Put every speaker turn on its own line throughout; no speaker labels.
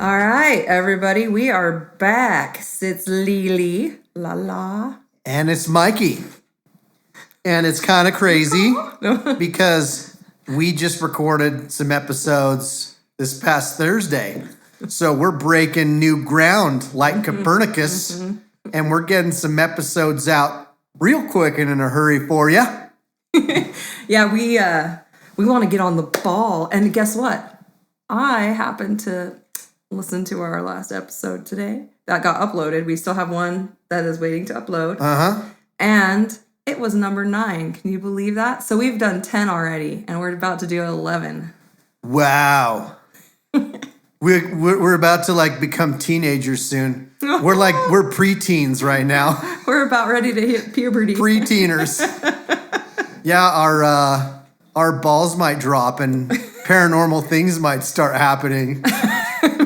All right, everybody, we are back. It's Lily,
and it's Mikey, and it's kind of crazy because we just recorded some episodes this past Thursday, so we're breaking new ground like Copernicus, and we're getting some episodes out real quick and in a hurry for you.
Yeah, we want to get on the ball, and guess what? I happened to listen to our last episode today that got uploaded. We still have one that is waiting to upload. And it was number 9. Can you believe that? So we've done 10 already, and we're about to do 11.
Wow. We're about to like become teenagers soon. We're preteens right now.
We're about ready to hit puberty.
Preteeners. Yeah, our balls might drop and paranormal things might start happening.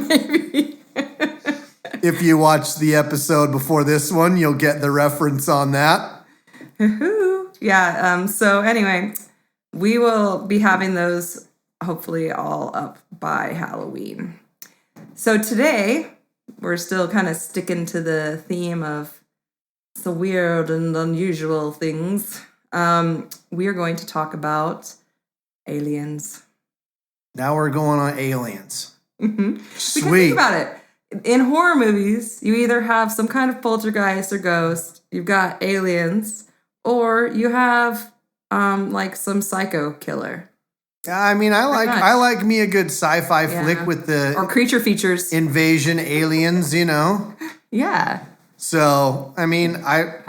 Maybe.
If you watch the episode before this one, you'll get the reference on that.
Yeah, so anyway, we will be having those hopefully all up by Halloween. So today, we're still kind of sticking to the theme of the weird and unusual things. We are going to talk about aliens.
Now we're going on aliens.
Mm-hmm.
Sweet.
Because think about it. In horror movies, you either have some kind of poltergeist or ghost, you've got aliens, or you have like some psycho killer.
I mean, I like me a good sci-fi flick with the
or creature features,
invasion aliens, you know.
Yeah.
So I mean, I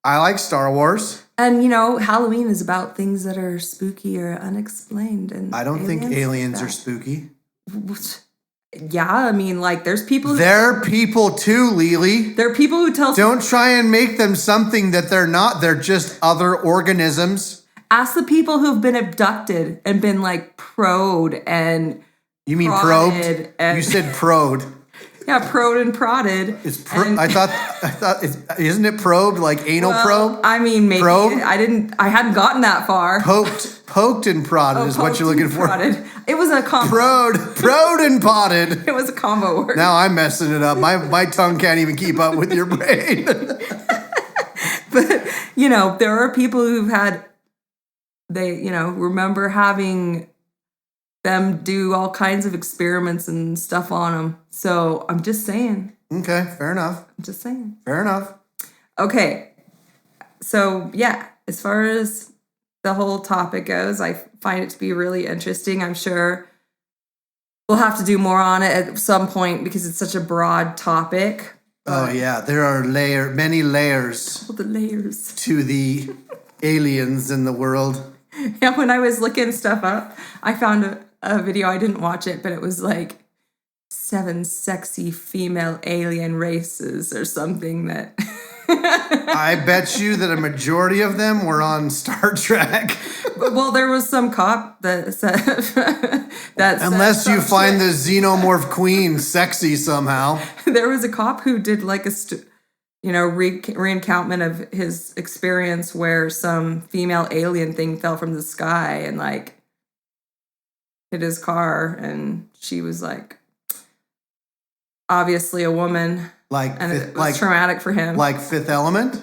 like Star Wars.
And, you know, Halloween is about things that are spooky or unexplained. And
I don't think aliens are spooky.
Yeah, I mean, like, there's people...
They're people too, Lily.
There are people who tell...
Don't try and make them something that they're not. They're just other organisms.
Ask the people who've been abducted and been, like, probed and...
You mean probed? You said probed.
Yeah, probed and prodded.
I thought, isn't it probed like anal probe?
I mean, maybe
probe?
I hadn't gotten that far.
Poked and prodded is what you're looking for.
Prodded. It was a combo.
Prod and potted.
It was a combo word.
Now I'm messing it up. My tongue can't even keep up with your brain.
But, you know, there are people who've had, remember having them do all kinds of experiments and stuff on them. So I'm just saying.
Okay, fair enough.
I'm just saying.
Fair enough.
Okay. So, yeah, as far as the whole topic goes, I find it to be really interesting. I'm sure we'll have to do more on it at some point because it's such a broad topic.
Oh, yeah. There are many layers.
All the layers.
To the aliens in the world.
Yeah, when I was looking stuff up, I found a video. I didn't watch it, but it was like 7 sexy female alien races or something that...
I bet you that a majority of them were on Star Trek.
Well, there was some cop that said...
Unless you find the xenomorph queen sexy somehow.
There was a cop who did like a... reencountment of his experience where some female alien thing fell from the sky and like hit his car, and she was like obviously a woman, it was traumatic for him,
like Fifth Element.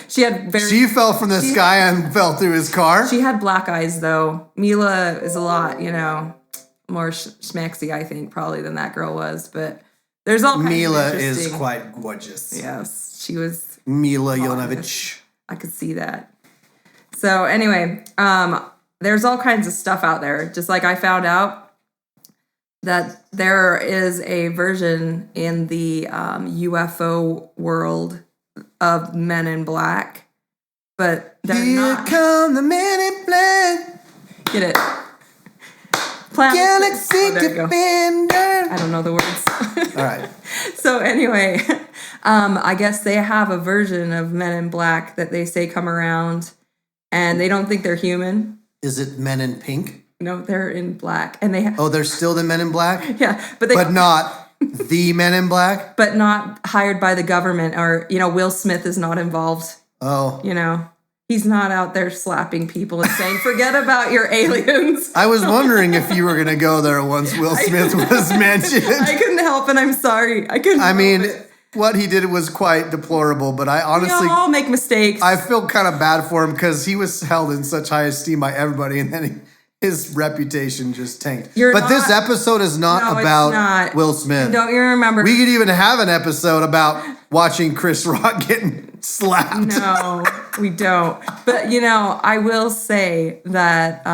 She
fell from the sky and fell through his car.
She had black eyes though. Mila is a lot more schmaxy, I think, probably than that girl was, but there's all kinds
Mila
of
is quite gorgeous.
Yes, she was.
Mila Jovovich.
I could see that. So anyway, there's all kinds of stuff out there. Just like I found out that there is a version in the UFO world of Men in Black, but they're not.
Here come the Men in Black.
Get it?
Galaxy Defender.
I don't know the words.
All right.
So anyway, I guess they have a version of Men in Black that they say come around, and they don't think they're human.
Is it Men in Pink?
No, they're in black, and they.
They're still the Men in Black.
Yeah, but
not the Men in Black.
But not hired by the government, or Will Smith is not involved.
Oh,
He's not out there slapping people and saying, forget about your aliens.
I was wondering if you were going to go there once Will Smith was mentioned.
I couldn't help it. I'm sorry.
What he did was quite deplorable, but I honestly...
We all make mistakes.
I feel kind of bad for him because he was held in such high esteem by everybody, and then his reputation just tanked. This episode is not about Will Smith.
Don't you remember?
We could even have an episode about watching Chris Rock getting slapped.
No, we don't. But, I will say that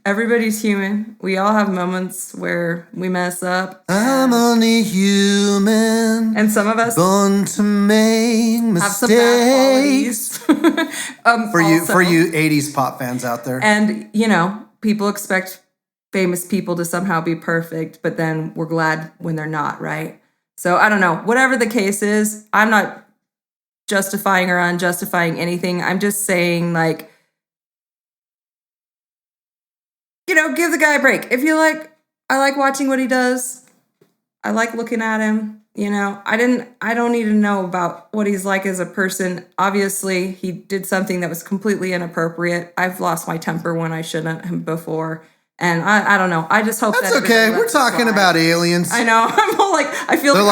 everybody's human. We all have moments where we mess up.
I'm only human.
And some of us
born to make mistakes.
Have some bad qualities.
For you 80s pop fans out there.
And, people expect famous people to somehow be perfect, but then we're glad when they're not, right? So I don't know. Whatever the case is, I'm not justifying or unjustifying anything. I'm just saying, give the guy a break. If you I like watching what he does. I like looking at him. I don't need to know about what he's like as a person. Obviously, he did something that was completely inappropriate. I've lost my temper when I shouldn't before. And I don't know. I just hope
that's okay. We're talking about aliens.
I know. I'm all I feel
they're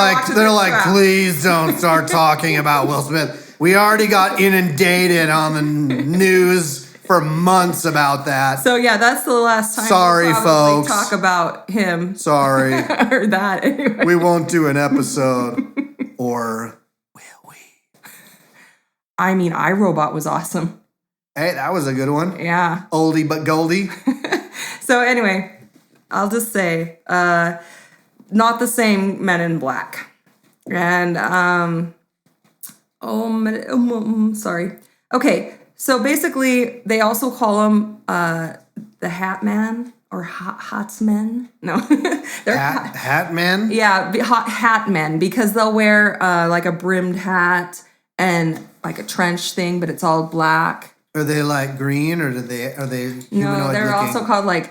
like, please don't start talking about Will Smith. We already got inundated on the news for months about that.
So yeah, that's the last time.
Sorry, folks.
Talk about him.
Sorry.
Or that anyway.
We won't do an episode, or will we?
iRobot was awesome.
Hey, that was a good one.
Yeah.
Oldie but goldie.
So anyway, I'll just say, not the same Men in Black, and sorry. Okay. So basically, they also call them the Hat Man or Hats Men. No, they're
Hat Men.
Yeah, Hat Men, because they'll wear a brimmed hat and a trench thing, but it's all black.
Are they green, or are they humanoid?
No, they're
looking?
also called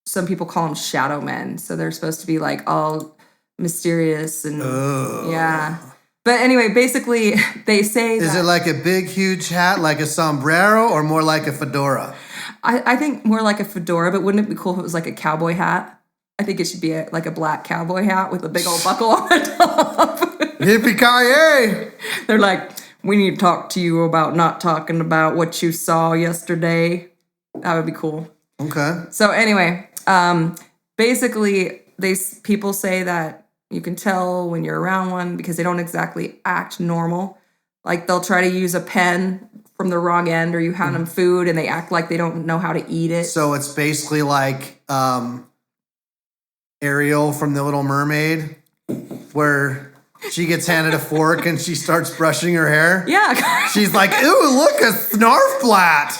some people call them Shadow Men. So they're supposed to be all mysterious and yeah. But anyway, basically, they say
Is it a big, huge hat, like a sombrero, or more like a fedora?
I think more like a fedora, but wouldn't it be cool if it was a cowboy hat? I think it should be a black cowboy hat with a big old buckle on the top.
Yippee-ki-yay!
They're we need to talk to you about not talking about what you saw yesterday. That would be cool.
Okay.
So anyway, basically, people say that you can tell when you're around one because they don't exactly act normal. They'll try to use a pen from the wrong end, or you hand them food and they act like they don't know how to eat it.
So it's basically Ariel from The Little Mermaid, where she gets handed a fork and she starts brushing her hair.
Yeah.
She's like, ooh, look, a snarfblat.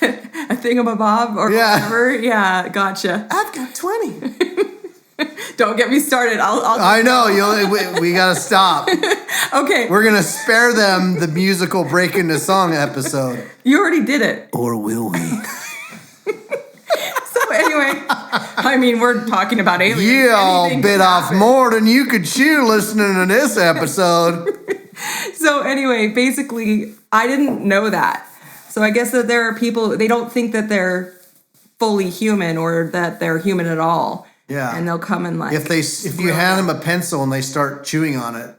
A thingamabob or whatever. Yeah, gotcha.
I've got 20.
Don't get me started.
I know. We got to stop.
Okay.
We're going to spare them the musical break into song episode.
You already did it.
Or will we?
So anyway, we're talking about aliens.
You all bit off more than you could chew listening to this episode.
So anyway, basically, I didn't know that. So I guess that there are people, they don't think that they're fully human or that they're human at all.
Yeah.
And they'll come and
if you hand them a pencil and they start chewing on it,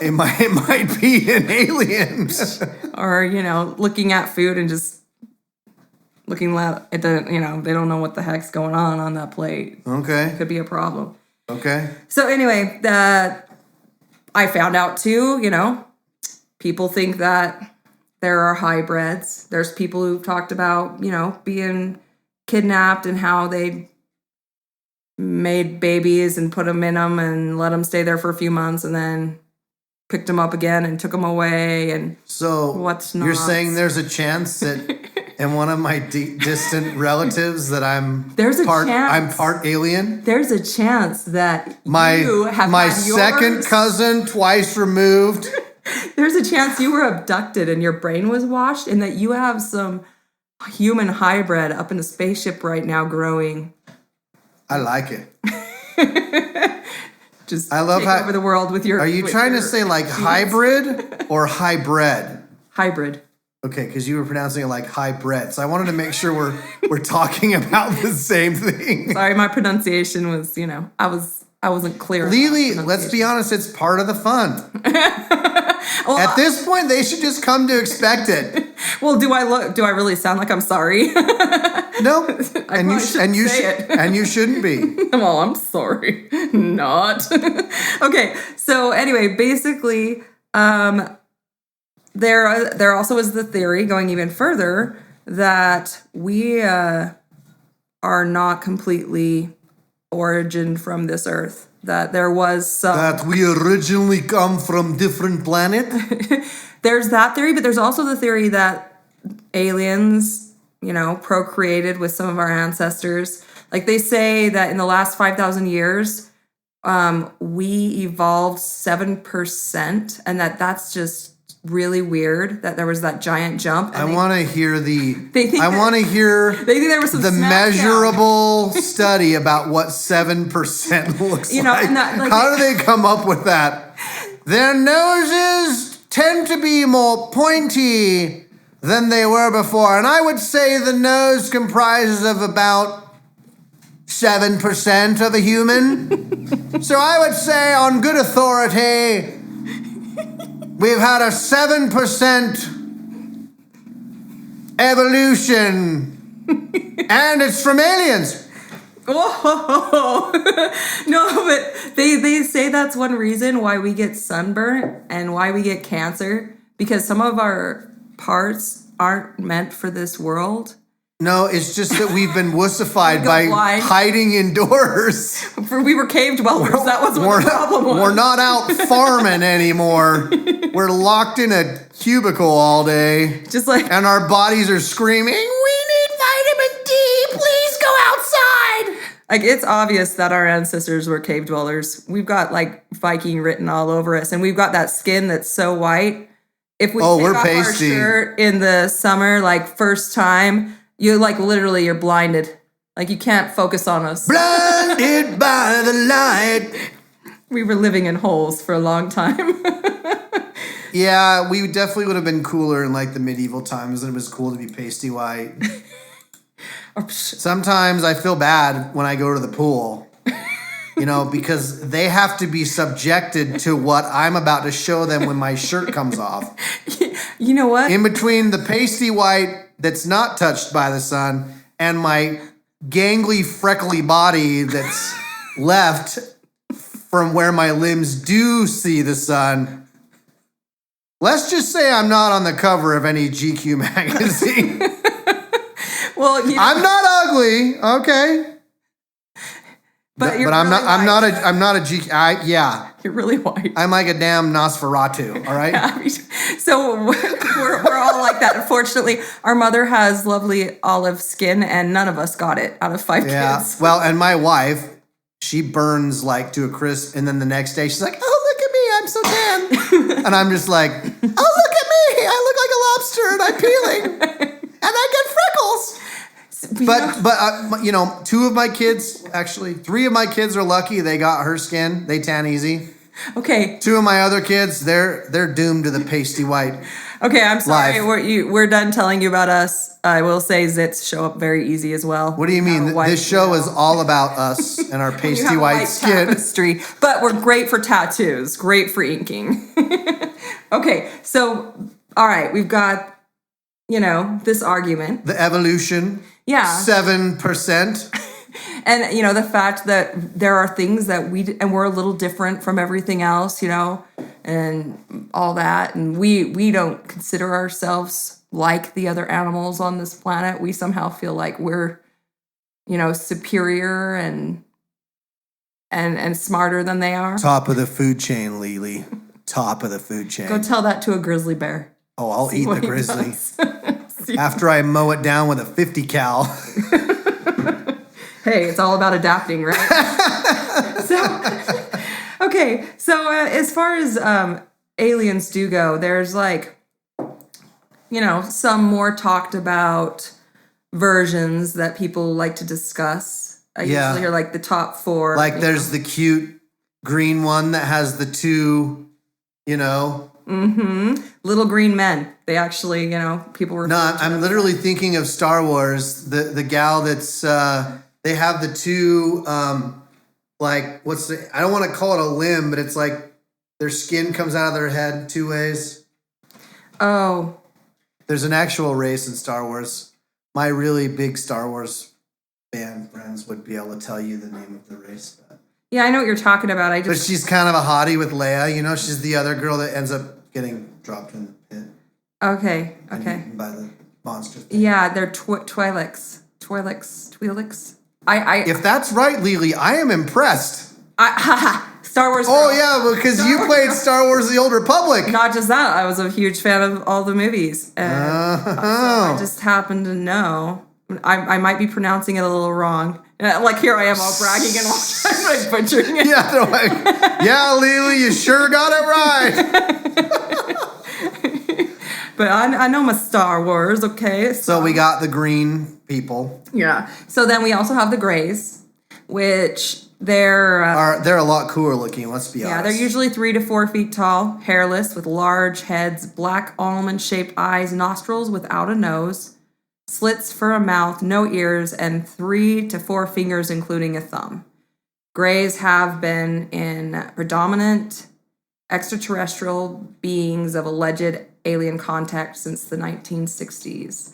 it might be an alien.
Or, looking at food and just looking at the, they don't know what the heck's going on that plate.
Okay.
Could be a problem.
Okay.
So anyway, I found out too, people think that there are hybrids. There's people who've talked about, being kidnapped and how they made babies and put them in them and let them stay there for a few months and then picked them up again and took them away. And
so you're saying there's a chance that in one of my distant relatives that I'm part alien?
There's a chance that
you have my second cousin twice removed.
There's a chance you were abducted and your brain was washed and that you have some human hybrid up in a spaceship right now growing.
I like it.
Just
I love
take
how
over the world with your.
Are you
with
trying to
your
say like
genes.
hybrid or hybrid?
Hybrid.
Okay, because you were pronouncing it like hybrid. So I wanted to make sure we're talking about the same thing.
Sorry, my pronunciation was, I wasn't clear. about
Lily, let's be
pronunciation.
honest, it's part of the fun.
Well,
At this point, they should just come to expect it.
well, do I really sound like I'm sorry?
No, and you
shouldn't say it.
and you shouldn't be.
Well, I'm sorry. Not. Okay, so anyway, basically, there also is the theory going even further that we are not completely origined from this earth. That there was some.
That we originally come from different planet.
There's that theory, but there's also the theory that aliens, procreated with some of our ancestors. Like they say that in the last 5,000 years, we evolved 7%, and that's just really weird that there was that giant jump.
I want to hear
They think there was some
the
smackdown.
measurable study about what 7% looks like.
And that,
How do they come up with that? Their noses tend to be more pointy than they were before, and I would say the nose comprises of about 7% of a human. So I would say, on good authority, we've had a 7% evolution, and it's from aliens.
Whoa. No, but they say that's one reason why we get sunburnt and why we get cancer, because some of our parts aren't meant for this world.
No, it's just that we've been wussified by
blind.
hiding indoors.
We were cave dwellers. That was what the problem was.
We're not out farming anymore. We're locked in a cubicle all day.
Just like,
And our bodies are screaming, we need vitamin D, please go outside.
like it's obvious that our ancestors were cave dwellers. We've got like Viking written all over us, and we've got that skin that's so white. If we take
we're
off
pasty.
our shirt in the summer, like first time, you're blinded. Like you can't focus on us.
Blinded by the light.
We were living in holes for a long time.
Yeah, we definitely would have been cooler in like the medieval times, and it was cool to be pasty white. Sometimes I feel bad when I go to the pool, because they have to be subjected to what I'm about to show them when my shirt comes off.
You know what?
In between the pasty white that's not touched by the sun and my gangly, freckly body that's left from where my limbs do see the sun. Let's just say I'm not on the cover of any GQ magazine.
Well,
I'm not ugly, okay?
but you're
I'm
really
not.
white.
I'm not a GQ. Yeah,
You're really white.
I'm like a damn Nosferatu. All right.
So we're all like that. Unfortunately, our mother has lovely olive skin, and none of us got it out of 5
Yeah.
kids.
Well, and my wife, she burns like to a crisp, and then the next day she's like, "Oh, look at me, I'm so tan," and I'm just like, "Oh, look at me, I look like a lobster, and I'm peeling, and I get freckles." But 2 of my kids, actually 3 of my kids are lucky they got her skin. They tan easy.
Okay.
2 of my other kids, they're doomed to the pasty white.
Okay, I'm sorry.
Life.
We're done telling you about us. I will say zits show up very easy as well.
What do you mean? This show is all about us and our
You
pasty
have a
white skin.
tapestry, but we're great for tattoos. Great for inking. Okay, so all right, we've got this argument.
The evolution.
Yeah.
7%.
And the fact that there are things that we're a little different from everything else, and all that, and we don't consider ourselves like the other animals on this planet. We somehow feel like we're superior and smarter than they are.
Top of the food chain, Lily. Top of the food chain.
Go tell that to a grizzly bear.
Oh, I'll
See
eat
what
the
he
grizzly.
does.
After I mow it down with a 50 cal.
Hey, it's all about adapting, right? So as far as aliens do go, there's some more talked about versions that people like to discuss. I usually hear the top 4.
Like there's the cute green one that has the two,
Little green men. They actually, people were.
No, I'm literally thinking of Star Wars. The gal that's they have the two I don't want to call it a limb, but it's like their skin comes out of their head two ways.
Oh.
There's an actual race in Star Wars. My really big Star Wars fan friends would be able to tell you the name of the race. But.
Yeah, I know what you're talking about.
But she's kind of a hottie with Leia. She's the other girl that ends up getting dropped in the pit.
Okay.
By the monster thing.
Yeah, they're Twi'leks.
If that's right, Lily, I am impressed.
Star Wars.
Oh, yeah, because you played Star Wars The Old Republic.
Not just that, I was a huge fan of all the movies. And so I just happen to know. I might be pronouncing it a little wrong. Like, here I am all bragging and all trying butchering it.
Yeah, they're like, yeah, Lily, you sure got it right.
But I know my Star Wars, okay?
So we got the green people.
Yeah. So then we also have the grays, which they're
a lot cooler looking, let's be honest.
Yeah, they're usually 3 to 4 feet tall, hairless, with large heads, black almond-shaped eyes, nostrils without a nose, slits for a mouth, no ears, and 3 to 4 fingers, including a thumb. Greys have been in predominant extraterrestrial beings of alleged alien contact since the 1960s.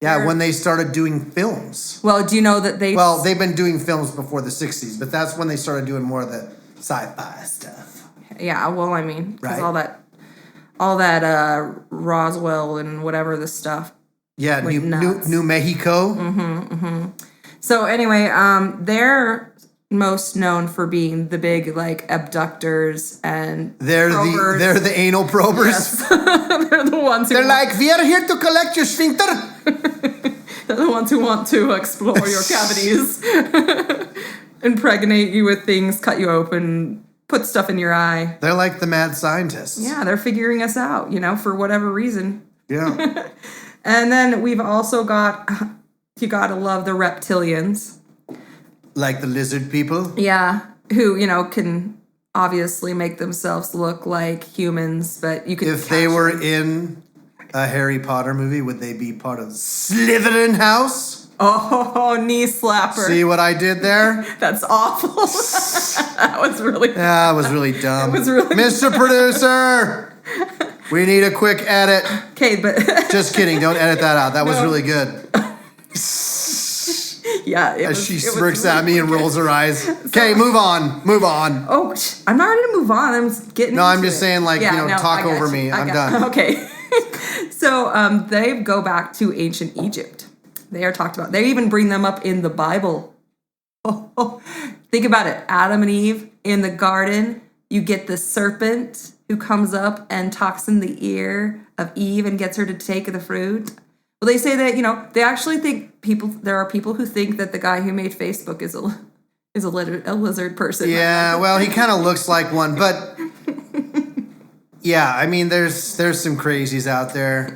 Yeah, when they started doing films.
Well, do you know that
they've been doing films before the 60s, but that's when they started doing more of the sci-fi stuff.
Yeah, well, I mean, because
right?
all that Roswell and whatever the stuff.
Yeah, New Mexico.
So anyway, they're most known for being the big abductors and
they're the anal probers.
Yes. They're the ones who
we are here to collect your sphincter.
They're the ones who want to explore your cavities, impregnate you with things, cut you open, put stuff in your eye.
They're like the mad scientists.
Yeah, they're figuring us out, for whatever reason.
Yeah.
And then we've also got, you gotta love the reptilians.
Like the lizard people?
Yeah, who, can obviously make themselves look like humans, but you could...
If they were in a Harry Potter movie, would they be part of Slytherin House?
Oh, knee slapper.
See what I did there?
That's awful. That was really...
Yeah, it was really dumb.
It was really...
Mr. Producer! We need a quick edit.
Okay, but...
Just kidding, don't edit that out. That was really good.
Yeah.
As she smirks at me and rolls her eyes. Okay, move on.
Oh, I'm not ready to move on. I'm just getting.
No, I'm just saying, talk over me. I'm done.
Okay. So they go back to ancient Egypt. They are talked about. They even bring them up in the Bible. Oh. Think about it. Adam and Eve in the garden. You get the serpent who comes up and talks in the ear of Eve and gets her to take the fruit. Well, they say that, they actually think there are people who think that the guy who made Facebook is a lizard person.
Yeah, well, he kind of looks like one, but yeah, I mean, there's some crazies out there.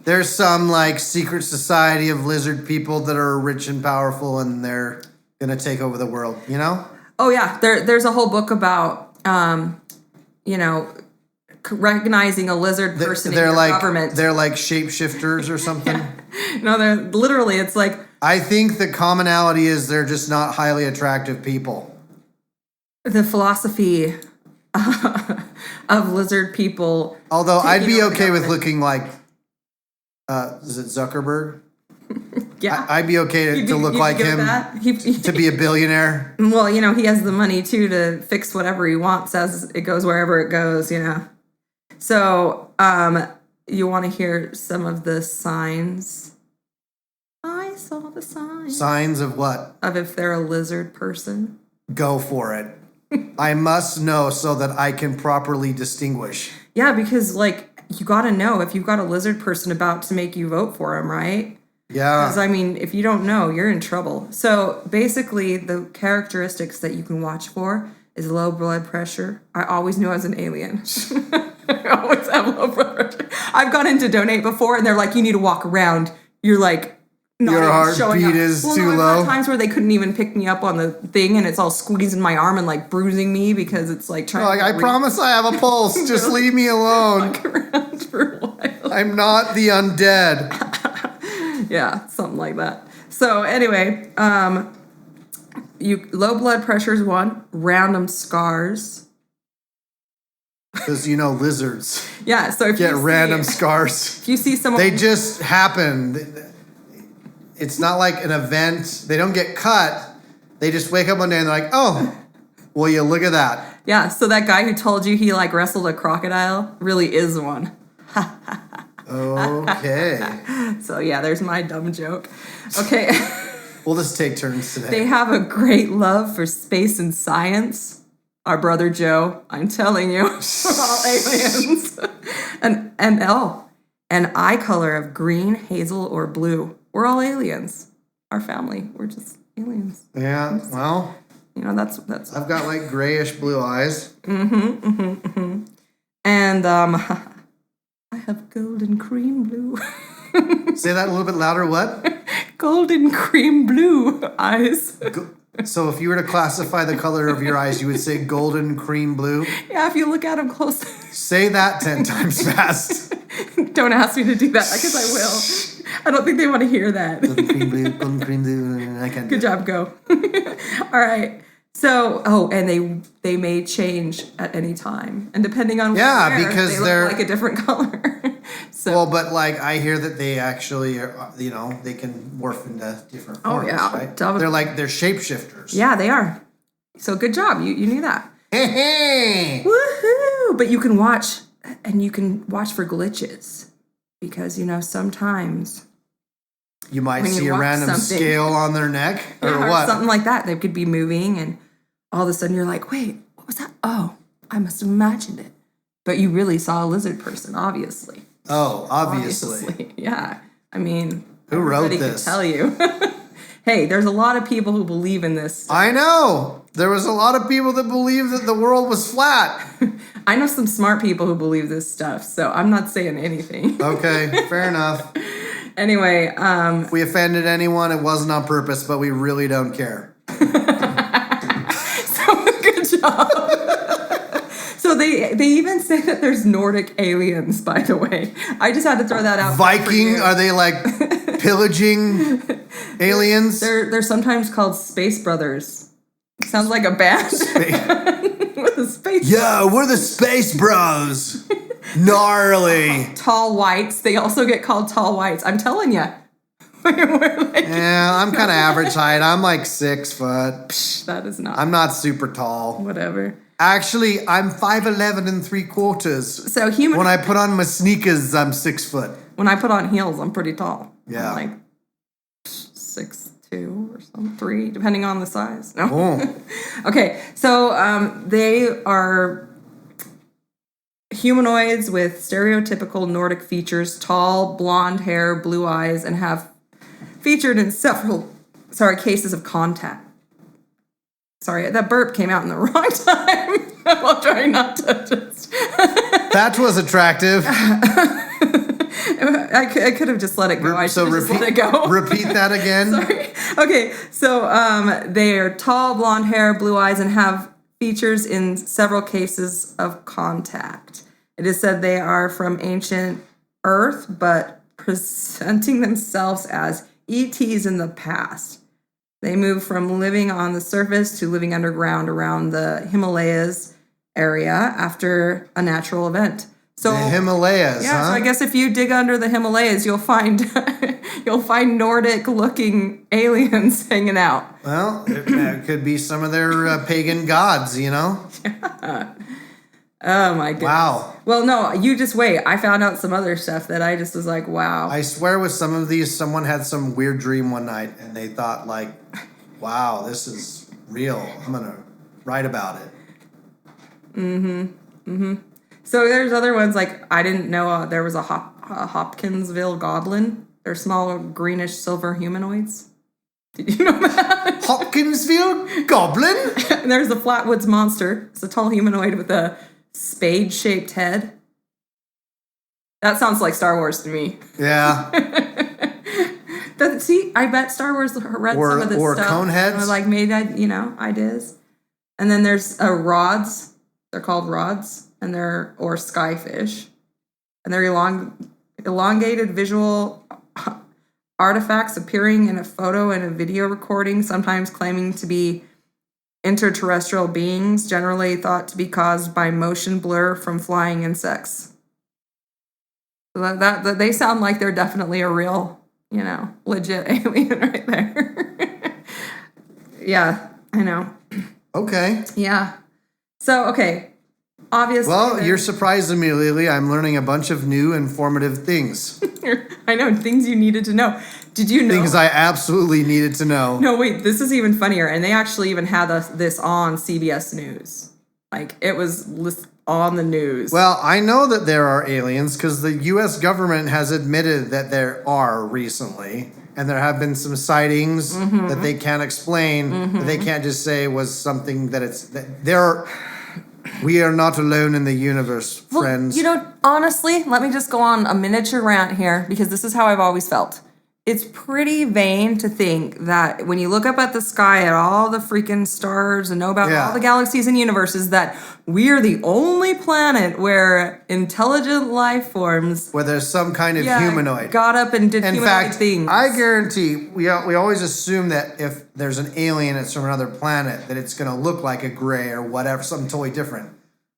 There's some secret society of lizard people that are rich and powerful, and they're gonna take over the world.
Oh yeah, there's a whole book about recognizing a lizard person in your government.
They're like shapeshifters or something.
Yeah. No, they're literally, it's like...
I think the commonality is they're just not highly attractive people.
The philosophy of lizard people...
Although I'd be okay with looking like... is it Zuckerberg?
Yeah.
I'd be okay to look like him, to be a billionaire.
Well, he has the money, too, to fix whatever he wants as it goes wherever it goes, So, you want to hear some of the signs? I saw the signs.
Signs of what?
Of if they're a lizard person.
Go for it. I must know so that I can properly distinguish.
Yeah, because, you got to know if you've got a lizard person about to make you vote for him, right?
Yeah.
Because, if you don't know, you're in trouble. So, basically, the characteristics that you can watch for is low blood pressure. I always knew I was an alien. I always have low blood pressure. I've gone in to donate before, and they're like, you need to walk around. You're, not
Your
even
heartbeat
showing up.
is
Well,
too
no, I've
low.
had times where they couldn't even pick me up on the thing, and it's all squeezing my arm and like bruising me because it's like trying.
Like,
to
I promise I have a pulse. Just leave me alone.
walk around for a while.
I'm not the undead.
Yeah, something like that. So anyway, low blood pressure is one. Random scars.
Because, lizards
Yeah, so if
get
you
random
see,
scars.
if you see someone,
They just happen. It's not like an event. They don't get cut. They just wake up one day and they're like, oh, well, you look at that.
yeah. So that guy who told you he like wrestled a crocodile really is one.
Okay.
So yeah, there's my dumb joke. Okay.
We'll just take turns today.
They have a great love for space and science. Our brother Joe, I'm telling you, we're all aliens. An eye color of green, hazel, or blue. We're all aliens. Our family, we're just aliens.
Yeah, well,
That's.
I've got like grayish blue eyes.
And I have golden cream blue.
Say that a little bit louder. What?
Golden cream blue eyes.
So if you were to classify the color of your eyes, you would say golden cream blue.
Yeah, if you look at them close.
Say that 10 times fast.
Don't ask me to do that because I will. I don't think they want to hear that.
Golden cream blue. I can't.
Good job, go. All right. So, and they may change at any time, and depending on
because
they
they're
look like a different color. So,
well, but like I hear that they actually are, they can morph into different forms. Right? They're shapeshifters.
Yeah, they are. So good job. You knew that.
Hey.
Woohoo! But you can watch for glitches because sometimes
You might
when
see
you
a
watch
random
something.
scale on their neck or
or
what?
something like that. They could be moving, and all of a sudden you're like, "Wait, what was that? Oh, I must have imagined it." But you really saw a lizard person, obviously.
Oh, obviously.
Yeah. I mean,
who wrote
everybody
this?
Could tell you. Hey, there's a lot of people who believe in this stuff.
I know. There was a lot of people that believed that the world was flat.
I know some smart people who believe this stuff, so I'm not saying anything.
Okay, fair enough.
Anyway,
If we offended anyone, it wasn't on purpose, but we really don't care.
so good job. So they even say that there's Nordic aliens, by the way. I just had to throw that out.
Viking? Are they like pillaging aliens?
They're sometimes called Space Brothers. Sounds like a band. With a space.
Yeah, we're the Space Bros. Gnarly.
Tall whites. They also get called tall whites. I'm telling you.
Yeah, I'm kind of average height. I'm like 6 foot.
That is not.
I'm not super tall.
Whatever.
Actually, I'm 5'11" and 3/4.
So
When I put on my sneakers, I'm 6 foot.
When I put on heels, I'm pretty tall.
Yeah.
I'm like 6'2" or something, 3, depending on the size. No.
Oh.
Okay, so they are humanoids with stereotypical Nordic features, tall, blonde hair, blue eyes, and have featured in several cases of contact. Sorry, that burp came out in the wrong time while trying not to just...
That was attractive.
I could have just let it go. I should have just let it go.
Repeat that again.
Sorry. Okay, so they are tall, blonde hair, blue eyes, and have features in several cases of contact. It is said they are from ancient Earth, but presenting themselves as ETs in the past. They move from living on the surface to living underground around the Himalayas area after a natural event. So
the Himalayas,
yeah,
huh?
so I guess if you dig under the Himalayas, you'll find Nordic-looking aliens hanging out.
Well, it could be some of their pagan gods,
Yeah. Oh my goodness.
Wow.
Well, no, you just wait. I found out some other stuff that I just was like, wow.
I swear with some of these, someone had some weird dream one night and they thought like, wow, this is real. I'm going to write about it.
So there's other ones like I didn't know there was a Hopkinsville goblin. They're small greenish silver humanoids. Did you know that?
Hopkinsville goblin?
And there's the Flatwoods monster. It's a tall humanoid with a spade-shaped head. That sounds like Star Wars to me.
Yeah.
See, I bet Star Wars read some of this
or
stuff.
Coneheads.
Or like made, ideas. And then there's rods. They're called rods, or skyfish, and they're elongated visual artifacts appearing in a photo and a video recording, sometimes claiming to be interterrestrial beings, generally thought to be caused by motion blur from flying insects. So that they sound like they're definitely a real, legit alien right there. Yeah, I know.
Okay.
Yeah. So, okay. Obviously.
Well, you're surprising me, Lily. I'm learning a bunch of new informative things.
I know, things you needed to know. Did you know?
Things I absolutely needed to know.
No, wait, this is even funnier. And they actually even had this on CBS News. Like, it was on the news.
Well, I know that there are aliens because the U.S. government has admitted that there are recently. And there have been some sightings that they can't explain, that they can't just say was something we are not alone in the universe, friends.
Honestly, let me just go on a miniature rant here, because this is how I've always felt. It's pretty vain to think that when you look up at the sky at all the freaking stars and know about all the galaxies and universes, that we're the only planet where intelligent life forms,
where there's some kind of humanoid,
got up and did humanoid things.
In fact, I guarantee we always assume that if there's an alien that's from another planet, that it's going to look like a gray or whatever, something totally different.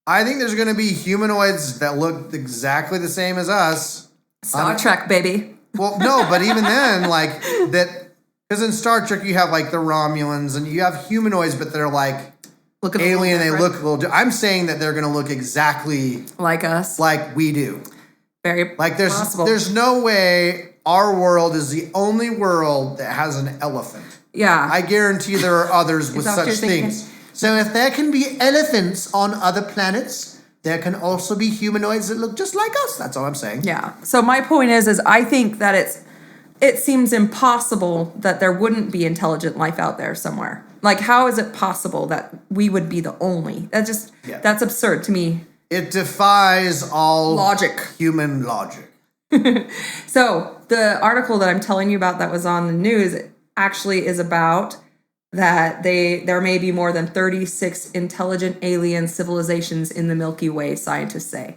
I think there's going to be humanoids that look exactly the same as us.
Star Trek, baby.
Well, no, but even then, like that, because in Star Trek you have like the Romulans and you have humanoids, but they're like alien. They look a little. I'm saying that they're going to look exactly
like us,
like we do.
Very
like
possible.
There's no way our world is the only world that has an elephant.
Yeah,
I guarantee there are others with such things. So if there can be elephants on other planets, there can also be humanoids that look just like us. That's all I'm saying.
Yeah. So my point is I think that it seems impossible that there wouldn't be intelligent life out there somewhere. Like, how is it possible that we would be the only? That's absurd to me.
It defies all
logic.
Human logic.
So the article that I'm telling you about that was on the news actually is about that there may be more than 36 intelligent alien civilizations in the Milky Way, scientists say.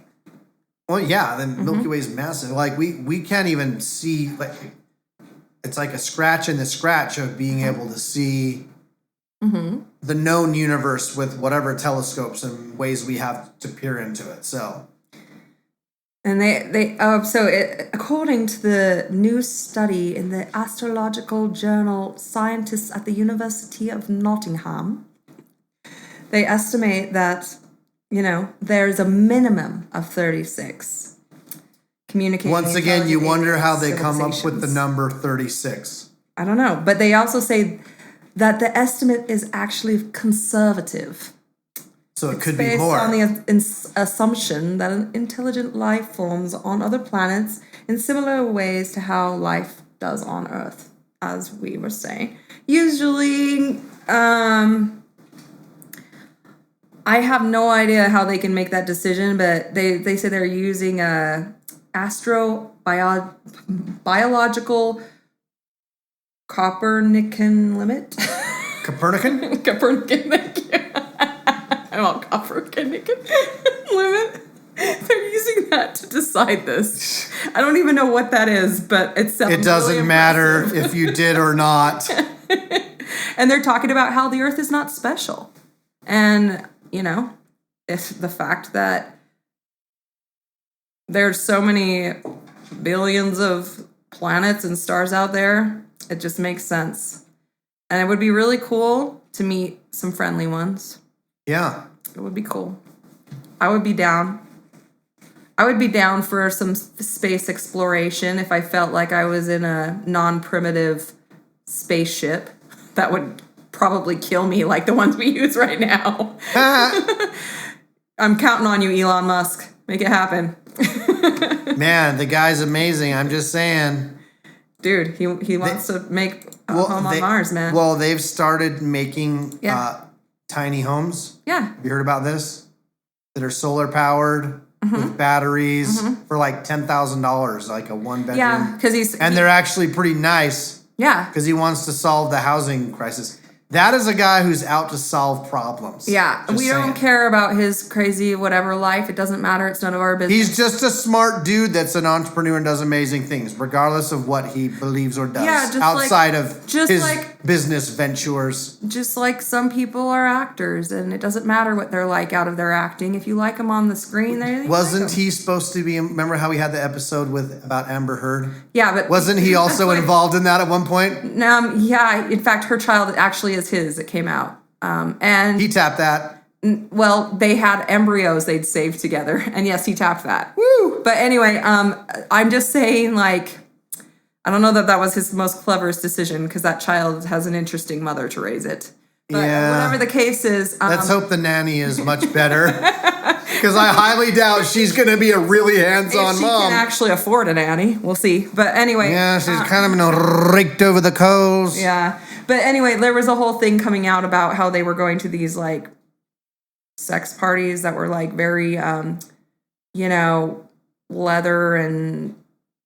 Well, yeah, the Milky Way is massive. Like, we can't even see, like, it's like a scratch in the scratch of being able to see the known universe with whatever telescopes and ways we have to peer into it. So,
and according to the new study in the astrological journal, scientists at the University of Nottingham, they estimate that there's a minimum of 36 communicating.
Once again, you wonder how they come up with the number 36.
I don't know, but they also say that the estimate is actually conservative.
So it could be more.
Based on the assumption that an intelligent life forms on other planets in similar ways to how life does on Earth, as we were saying. Usually, I have no idea how they can make that decision, but they say they're using a biological Copernican limit.
Copernican?
Copernican, thank you. Copernican limit. They're using that to decide this. I don't even know what that is, but it sounds
It doesn't
really
matter if you did or not.
And they're talking about how the Earth is not special. And, if the fact that there's so many billions of planets and stars out there, it just makes sense. And it would be really cool to meet some friendly ones.
Yeah.
It would be cool. I would be down. I would be down for some space exploration if I felt like I was in a non-primitive spaceship that would probably kill me like the ones we use right now. I'm counting on you, Elon Musk. Make it happen.
Man, the guy's amazing. I'm just saying.
Dude, he wants to make a home on Mars, man.
Well, they've started making tiny homes.
Yeah.
Have you heard about this? That are solar powered. with batteries for like $10,000, like a one bedroom.
Yeah, because
they're actually pretty nice.
Yeah.
Because he wants to solve the housing crisis. That is a guy who's out to solve problems.
Yeah, we don't care about his crazy whatever life. It doesn't matter. It's none of our business.
He's just a smart dude that's an entrepreneur and does amazing things, regardless of what he believes or does.
Yeah, just
outside of his
like
business ventures.
Just like some people are actors, and it doesn't matter what they're like out of their acting. If you like them on the screen,
wasn't he supposed to be? Remember how we had the episode about Amber Heard?
Yeah, but
wasn't he also involved in that at one point?
Yeah. In fact, her child actually is his. It came out, and
he tapped that.
Well, they had embryos they'd saved together, and yes, he tapped that. Woo! But anyway, I'm just saying, like, I don't know that was his most cleverest decision because that child has an interesting mother to raise it. But whatever the case is,
let's hope the nanny is much better. Because I highly doubt she's going to be a really hands-on
she
mom.
Can actually afford a nanny. We'll see. But anyway.
Yeah, she's kind of been raked over the coals.
Yeah. But anyway, there was a whole thing coming out about how they were going to these, like, sex parties that were, like, very, leather and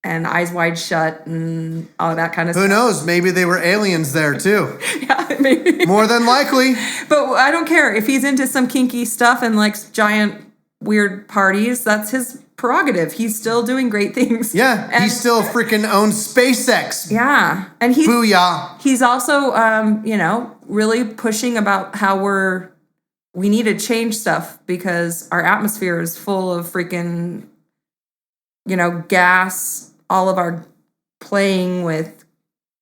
eyes wide shut and all that kind of stuff.
Who knows? Maybe they were aliens there, too.
Yeah, maybe.
More than likely.
But I don't care. If he's into some kinky stuff and likes giant weird parties, that's his prerogative. He's still doing great things.
Yeah, and he still freaking owns SpaceX.
Yeah. And
Booyah.
He's also, really pushing about how we need to change stuff because our atmosphere is full of freaking, gas, all of our playing with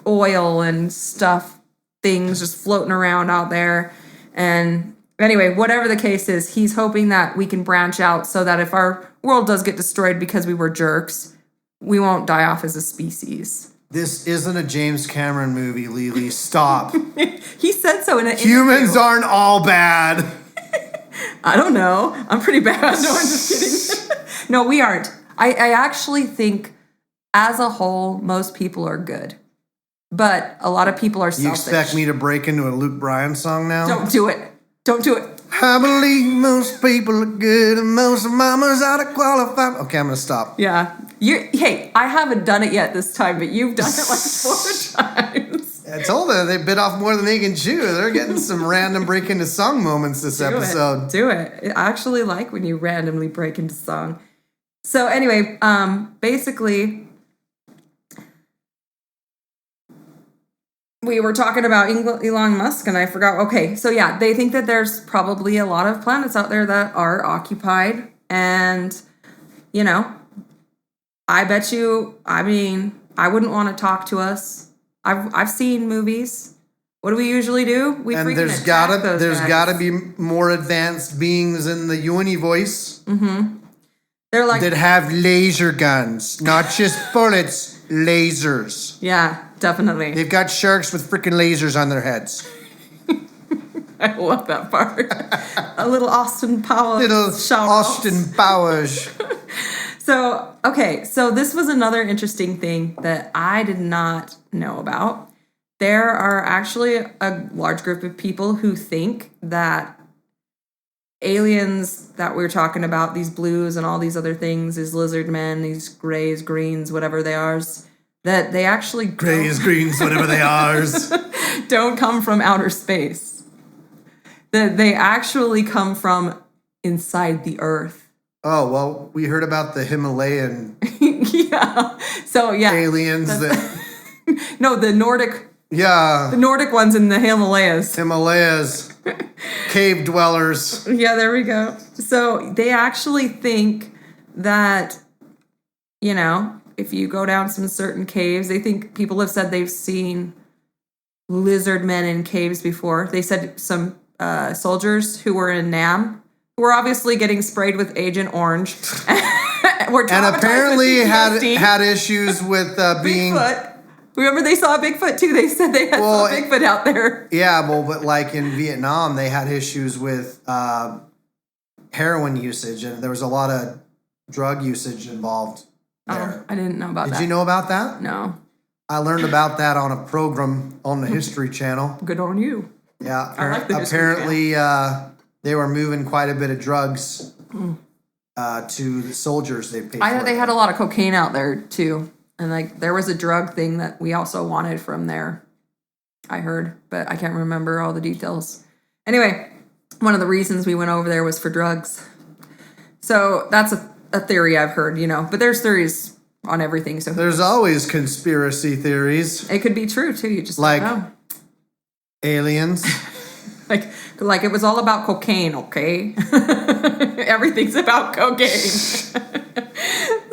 oil and stuff, things just floating around out there. And anyway, whatever the case is, he's hoping that we can branch out so that if our world does get destroyed because we were jerks, we won't die off as a species.
This isn't a James Cameron movie, Lily. Stop.
He said so in an
Humans
interview.
Aren't all bad.
I don't know. I'm pretty bad. No, I'm just kidding. No, we aren't. I actually think as a whole, most people are good. But a lot of people are selfish.
You expect me to break into a Luke Bryan song now?
Don't do it. Don't do it.
I believe most people are good and most mamas are to qualify. Okay, I'm going to stop.
Yeah. Hey, I haven't done it yet this time, but you've done it like 4 times.
I told them they bit off more than they can chew. They're getting some random break into song moments this episode.
Do it. I actually like when you randomly break into song. So anyway, basically, we were talking about Elon Musk, and I forgot. Okay, so yeah, they think that there's probably a lot of planets out there that are occupied, and, I bet you, I wouldn't want to talk to us. I've seen movies. What do we usually do?
There's gotta be more advanced beings in the universe.
Mm-hmm. They're like
that have laser guns, not just bullets, lasers.
Yeah, definitely.
They've got sharks with freaking lasers on their heads.
I love that part. A little Austin Powers.
Little Austin Powers.
So this was another interesting thing that I did not know about. There are actually a large group of people who think that aliens that we're talking about, these blues and all these other things, these lizard men, these grays, greens, whatever they are, that they actually
grays, greens, whatever they are,
don't come from outer space. That they actually come from inside the Earth.
Oh, well, we heard about the Himalayan
yeah. So, yeah.
Aliens that...
No, the Nordic...
Yeah.
The Nordic ones in the Himalayas.
Cave dwellers.
Yeah, there we go. So they actually think that, if you go down some certain caves, they think people have said they've seen lizard men in caves before. They said some soldiers who were in Nam who were obviously getting sprayed with Agent Orange.
And apparently had issues with being...
Bigfoot. Remember they saw a Bigfoot too? They said they saw a Bigfoot out there.
Yeah, but like in Vietnam, they had issues with heroin usage, and there was a lot of drug usage involved there.
Oh, I didn't know about that.
Did you know about that?
No.
I learned about that on a program on the History Channel.
Good on you.
Yeah,
I like the
apparently they were moving quite a bit of drugs to the soldiers they paid.
I
for
thought they
it.
had a lot of cocaine out there too, and like there was a drug thing that we also wanted from there. I heard, but I can't remember all the details. Anyway, one of the reasons we went over there was for drugs. So that's a theory I've heard, but there's theories on everything. So
There's always conspiracy theories.
it could be true too. You just
Like
don't know.
aliens.
Like it was all about cocaine, okay? Everything's about cocaine.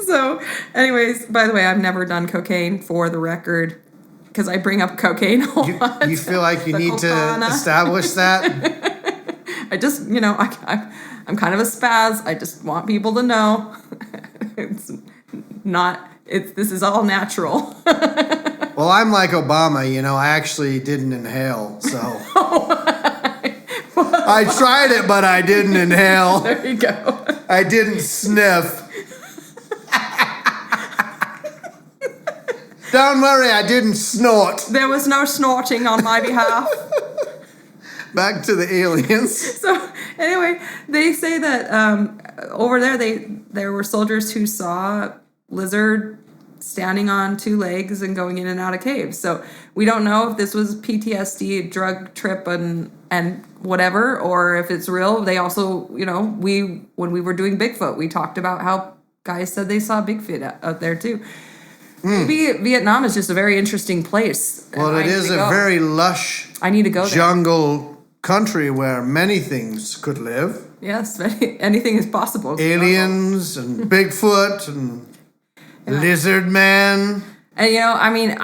So, anyways, by the way, I've never done cocaine for the record because I bring up cocaine a lot.
You feel like you
The
need to
cocaine.
establish that?
I just, I'm kind of a spaz. I just want people to know this is all natural.
Well, I'm like Obama, I actually didn't inhale, so. I tried it, but I didn't inhale.
There you go.
I didn't sniff. Don't worry, I didn't snort.
There was no snorting on my behalf.
Back to the aliens.
So anyway, they say that over there there were soldiers who saw lizard standing on two legs and going in and out of caves. So we don't know if this was PTSD, drug trip, and whatever, or if it's real. They also, when we were doing Bigfoot, we talked about how guys said they saw Bigfoot out there too. Maybe Vietnam is just a very interesting place.
Well, it is a very lush
I need to go there.
jungle country where many things could live.
Yes, anything is possible.
Aliens and Bigfoot and lizard man.
And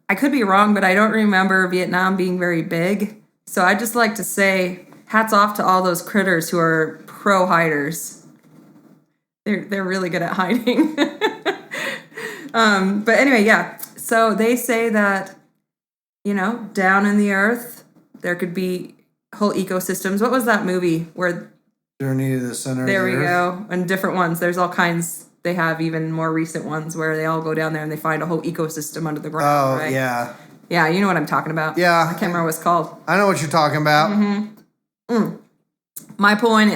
I could be wrong, but I don't remember Vietnam being very big. So I just like to say hats off to all those critters who are pro hiders. They're really good at hiding. But anyway, yeah. So they say that, down in the earth, there could be whole ecosystems. What was that movie where...
Journey to the Center
There
of the
we
Earth.
go. And different ones. There's all kinds. They have even more recent ones where they all go down there and they find a whole ecosystem under the ground,
Oh,
right?
yeah.
Yeah, you know what I'm talking about.
Yeah.
I can't remember what it's called.
I know what you're talking about.
My point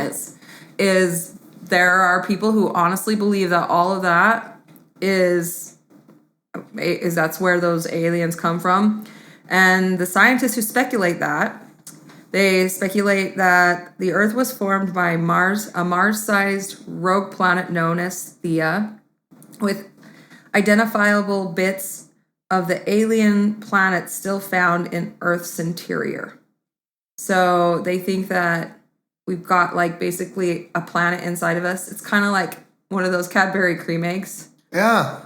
is there are people who honestly believe that all of that is that's where those aliens come from. And the scientists who speculate that, they speculate that the Earth was formed by a Mars-sized rogue planet known as Theia, with identifiable bits of the alien planet still found in Earth's interior. So they think that we've got basically a planet inside of us. It's kind of like one of those Cadbury cream eggs.
Yeah.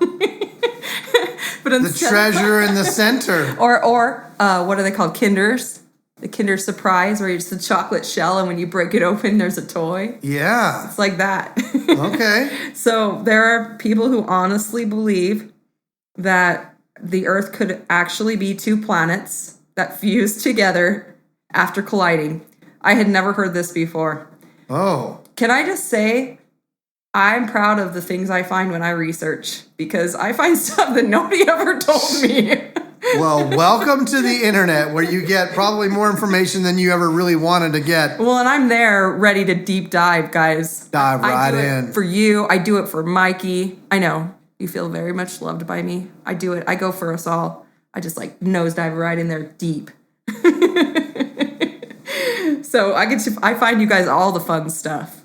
But
The treasure in the center.
Or what are they called? Kinders. The Kinder Surprise, where it's a chocolate shell, and when you break it open, there's a toy.
Yeah.
It's like that.
Okay.
So there are people who honestly believe that the Earth could actually be two planets that fused together after colliding. I had never heard this before.
Oh.
Can I just say, I'm proud of the things I find when I research, because I find stuff that nobody ever told me.
Well, welcome to the internet, where you get probably more information than you ever really wanted to get.
Well, and I'm there ready to deep dive, guys.
Dive right
I do
in.
it for you. I do it for Mikey. I know you feel very much loved by me. I do it. I go for us all. I just nosedive right in there deep. So I find you guys all the fun stuff,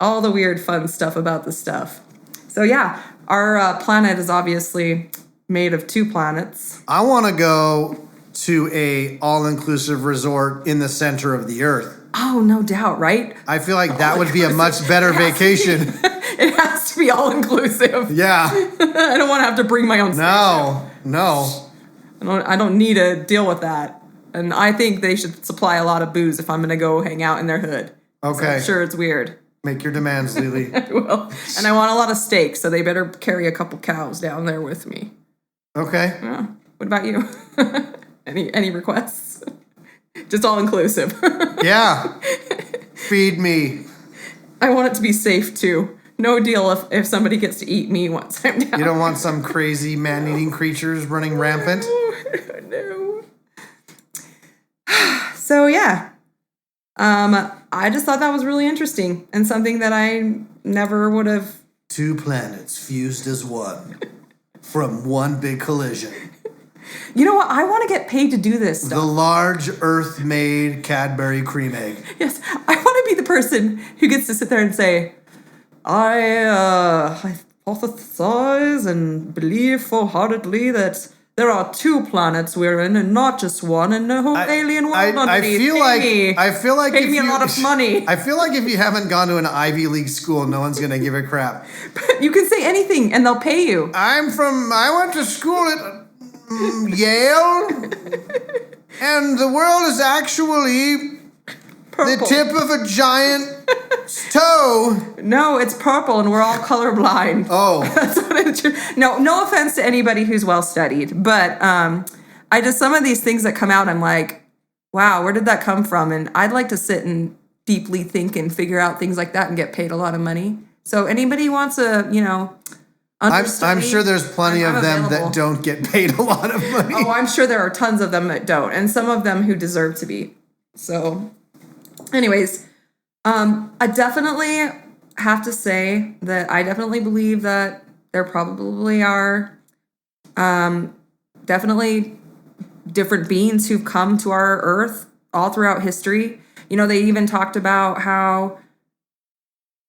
all the weird fun stuff about the stuff. So yeah, our planet is obviously made of two planets.
I want to go to a all-inclusive resort in the center of the earth.
Oh, no doubt, right?
I feel like that would be a much better vacation.
It has to be all inclusive.
Yeah.
I don't want to have to bring my own spaceship.
No.
I don't need to deal with that. And I think they should supply a lot of booze if I'm going to go hang out in their hood.
Okay.
So I'm sure it's weird.
Make your demands, Lily.
I will. And I want a lot of steak, so they better carry a couple cows down there with me.
Okay.
Yeah. What about you? Any requests? Just all inclusive.
Yeah. Feed me.
I want it to be safe too. No deal if somebody gets to eat me once I'm down.
You don't want some crazy man-eating creatures running rampant?
No. So yeah. I just thought that was really interesting and something that I never would have.
2 planets fused as one from one big collision.
You know what? I want to get paid to do this stuff.
The large Earth-made Cadbury cream egg.
Yes, I want to be the person who gets to sit there and say, I hypothesize and believe full-heartedly that there are 2 planets we're in and not just one, and no alien world underneath.
I feel like
pay me a lot of money.
I feel like if you haven't gone to an Ivy League school, no one's gonna give a crap.
But you can say anything and they'll pay you.
I went to school at Yale, and the world is actually
Purple.
the tip of a giant toe.
No, it's purple and we're all colorblind.
Oh.
That's what it's. No offense to anybody who's well studied, but I just, some of these things that come out, I'm like, wow, where did that come from? And I'd like to sit and deeply think and figure out things like that and get paid a lot of money. So anybody who wants to,
I'm sure there's plenty of them
available.
that don't get paid a lot of money.
Oh, I'm sure there are tons of them that don't, and some of them who deserve to be. So, anyways, I definitely have to say that I definitely believe that there probably are definitely different beings who've come to our Earth all throughout history. They even talked about how,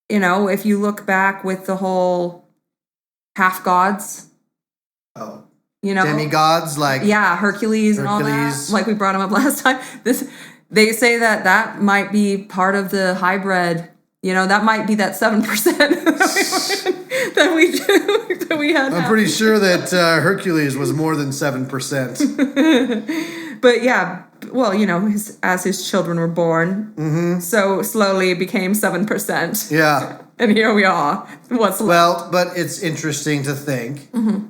if you look back with the whole half gods.
Oh. Demigods, like
Hercules and all that. Like we brought him up last time. They say that might be part of the hybrid. That might be that 7% that we had.
I'm pretty sure that Hercules was more than 7%.
But yeah, well, as his children were born, so slowly it became 7%.
Yeah.
And here we are. What's left?
Well, but it's interesting to think. Mm-hmm.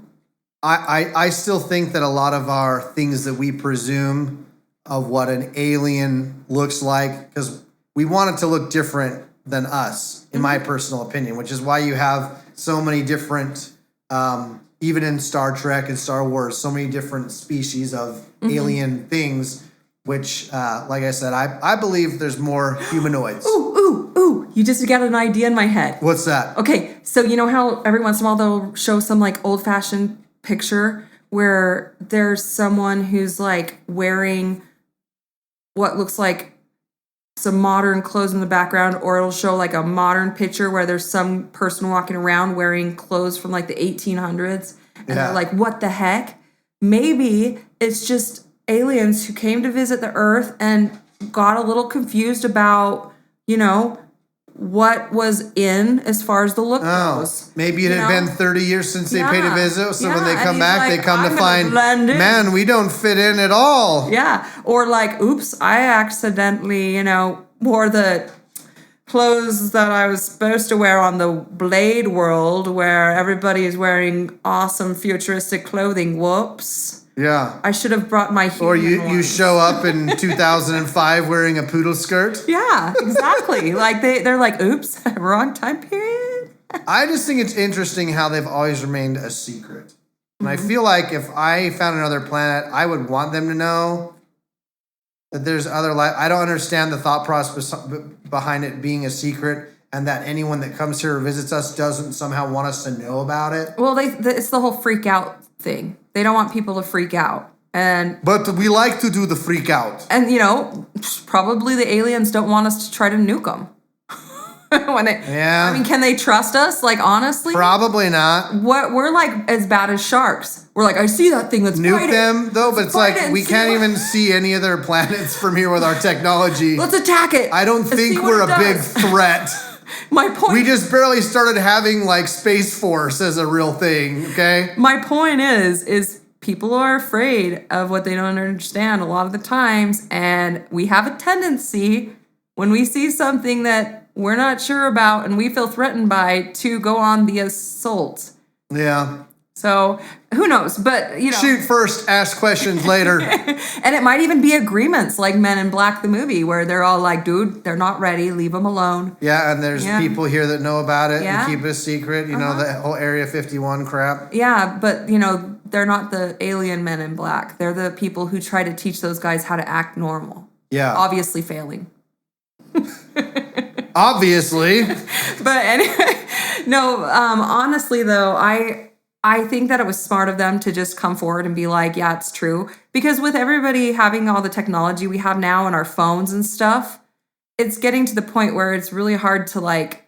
I still think that a lot of our things that we presume of what an alien looks like, because we want it to look different than us, in my personal opinion, which is why you have so many different, even in Star Trek and Star Wars, so many different species of alien things, which, like I said, I believe there's more humanoids.
Ooh, you just got an idea in my head.
What's that? Okay,
so you know how every once in a while they'll show some like old-fashioned picture where there's someone who's like wearing what looks like some modern clothes in the background, or it'll show like a modern picture where there's some person walking around wearing clothes from like the 1800s, and they're like, what the heck? Maybe it's just aliens who came to visit the Earth and got a little confused about, what was in as far as the look goes.
Maybe it had been 30 years since they paid a visit, so when they come back, they come to find, man, we don't fit in at all.
Yeah, or like, oops, I accidentally, wore the clothes that I was supposed to wear on the Blade world where everybody is wearing awesome futuristic clothing. Whoops.
Yeah.
I should have brought my human
Or you show up in 2005 wearing a poodle skirt.
Yeah, exactly. Like they're like, oops, wrong time period.
I just think it's interesting how they've always remained a secret. And I feel like if I found another planet, I would want them to know that there's other life. I don't understand the thought process behind it being a secret, and that anyone that comes here or visits us doesn't somehow want us to know about it.
Well, it's the whole freak out thing. They don't want people to freak out.
But we like to do the freak out.
And, probably the aliens don't want us to try to nuke them. I mean, can they trust us? Like, honestly?
Probably not.
We're like as bad as sharks. We're like, I see that thing, let's
nuke them, though, but it's like we can't even see any other planets from here with our technology.
Let's attack it.
I don't think we're a big threat.
My point.
We just barely started having like Space Force as a real thing, okay?
My point is people are afraid of what they don't understand a lot of the times, and we have a tendency when we see something that we're not sure about and we feel threatened by to go on the assault.
Yeah.
So who knows? But
shoot first, ask questions later.
And it might even be agreements like Men in Black the movie where they're all like, dude, they're not ready, leave them alone.
Yeah, and there's people here that know about it and keep it a secret, know, the whole Area 51 crap.
Yeah, but they're not the alien Men in Black. They're the people who try to teach those guys how to act normal.
Yeah.
Obviously failing.
Obviously.
But anyway, no, honestly though, I think that it was smart of them to just come forward and be like, yeah, it's true. Because with everybody having all the technology we have now on our phones and stuff, it's getting to the point where it's really hard to like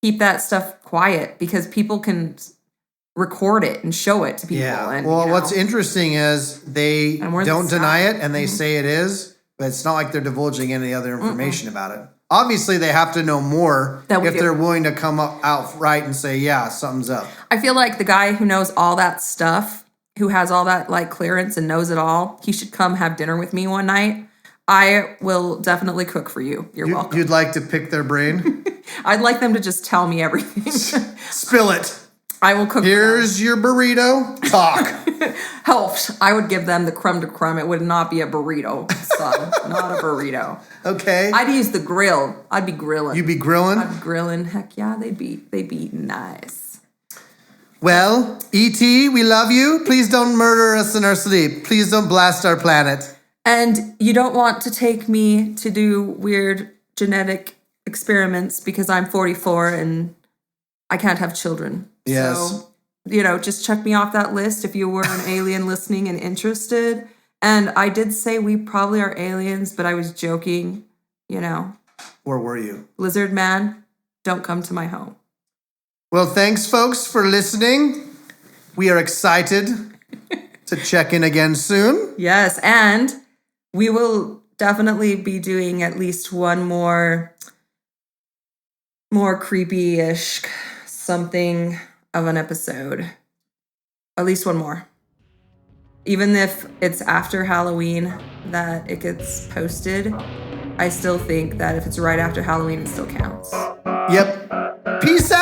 keep that stuff quiet because people can record it and show it to people.
Yeah.
And,
Well,
you know,
what's interesting is they
And we're the
don't deny
side.
it and they say it is, but it's not like they're divulging any other information about it. Obviously, they have to know more
That we
if
do.
they're willing to come up outright and say, yeah, something's up.
I feel like the guy who knows all that stuff, who has all that like clearance and knows it all, he should come have dinner with me one night. I will definitely cook for you. You're welcome.
You'd like to pick their brain?
I'd like them to just tell me everything.
Spill it.
I will cook.
Here's your burrito. Talk.
Helps. I would give them the crumb to crumb. It would not be a burrito, son. Not a burrito.
Okay.
I'd use the grill. I'd be grilling.
You be grilling?
I'd be grilling. Heck yeah, they'd be nice.
Well, E.T., we love you. Please don't murder us in our sleep. Please don't blast our planet.
And you don't want to take me to do weird genetic experiments because I'm 44 and I can't have children.
Yes.
So, you know, just check me off that list if you were an alien listening and interested. And I did say we probably are aliens, but I was joking, you know.
Where were you?
Lizard man, don't come to my home.
Well, thanks, folks, for listening. We are excited to check in again soon.
Yes, and we will definitely be doing at least one more creepy-ish something of an episode. At least one more. Even if it's after Halloween that it gets posted, I still think that if it's right after Halloween, it still counts.
Yep. Peace out.